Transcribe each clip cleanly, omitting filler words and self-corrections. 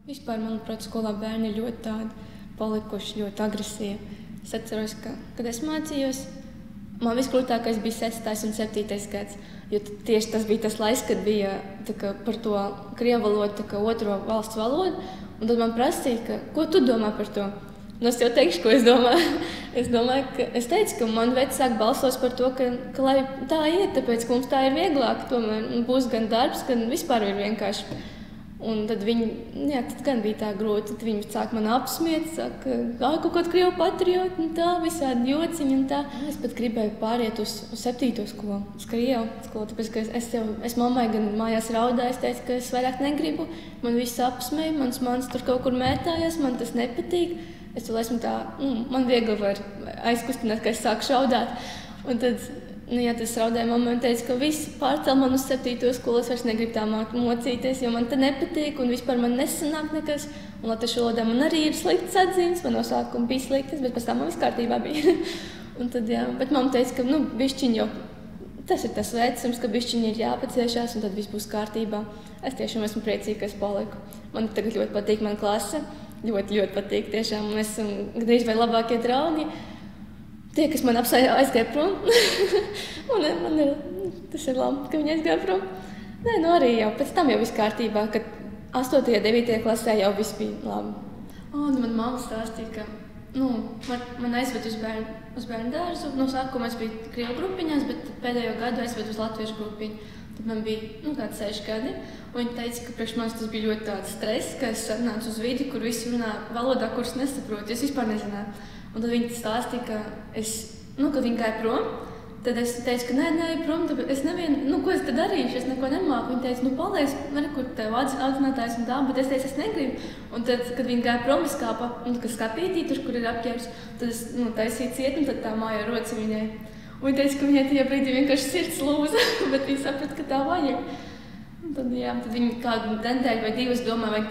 Vispār, manuprāt, skolā bērni ir ļoti tādi palikuši, ļoti agresīvi. Es atceros, ka, kad es mācījos, man visgrūtākais bija 6. un 7. gads, jo tieši tas bija tas laiks, kad bija par to krievu valodu, otro valsts valodu, un tad man prasīja, ko tu domā par to? Un es jau teikšu, ko es domāju. Es teicu, ka man vecāki balsos par to, ka lai tā iet, tāpēc, ka mums tā ir vieglāk, tomēr būs gan darbs, gan vispār ir vienkārši. Un tad tad gan bija tā grūti, tad viņi sāk man apsmiet, saka, kaut kāds krievu patrioti un tā, visādi jociņi un tā. Es pat gribēju pāriet uz 7. skolu, uz krievu skolu, tāpēc, ka es mammai gan mājās raudāju, es teicu, ka es vairāk negribu, man viss apsmēja, mans tur kaut kur mētājās, man tas nepatīk. Es vēl esmu tā, man viegli var aizkustināt, ka es sāku šaudāt. Un tad, tas raudēja mammai un teica, ka viss pārcēl man uz 7. skolu, es vairs negribu tā mocīties, jo man te nepatīk un vispār man nesanāk nekas. Un latviešu valodā man arī ir sliktas atzīmes, man no sākuma bija sliktas, bet pēc tam man viss kārtībā bija. Un tad, bet mamma teica, ka bišķiņ jau, tas ir tas vecums, ka bišķiņ ir jāpaciešās un tad viss būs kārtībā. Es tiešām esmu priecīga, ka es paliku. Man tagad ļoti patīk mana klase. Ļoti patīk, tiešām. Mēs esam gandrīz vai labākie draugi. Tie, kas man aizgāja prom. Tas ir labi, ka viņi aizgāja prom. Nē, arī jau pēc tam jau viss kārtībā, kad 8. un 9. klasē jau viss bija labi. Man mamma stāstīja, ka man aizved uz bērnu dārzu. No sākuma es biju krievu grupiņās, bet pēdējo gadu aizved uz latviešu grupiņu. Tad man bija kādi 6 gadi, un viņa teica, ka priekš manis tas bija ļoti tāds stress, ka es nācu uz vidi, kur visi runā valodā, kuras nesaprotu, es vispār nezināju. Un tad viņa stāstīja, ka kad viņa gāja prom, tad es teicu, ka nē, prom, es nevienu, ko es tad darīšu, es neko nemāku. Viņa teica, paliec, kur tev audzinātājs un tā, bet es teicu, es negribu. Un tad, kad viņa gāja prom, es kāpa skapītī, tur, kur ir apģērbs, tad es taisīju ciet, un tad tā māja roci viņai. Un viņa teica, ka viņai tajā brīdī vienkārši sirds lūza, bet viņa saprata, ka tā vajag. Un tad viņa kādu nedēļu vai 2 domā, vai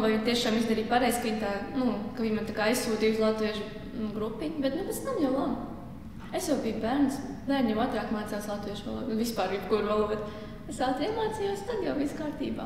viņa tiešām izdarīja pareizi, ka viņa man aizsūtīja uz latviešu grupiņu, bet pēc tam jau labi. Es jau biju bērns, bērni jau ātrāk mācās latviešu valodu, vispār jebkuru valodu. Es ātri iemācījos, tad jau viss kārtībā.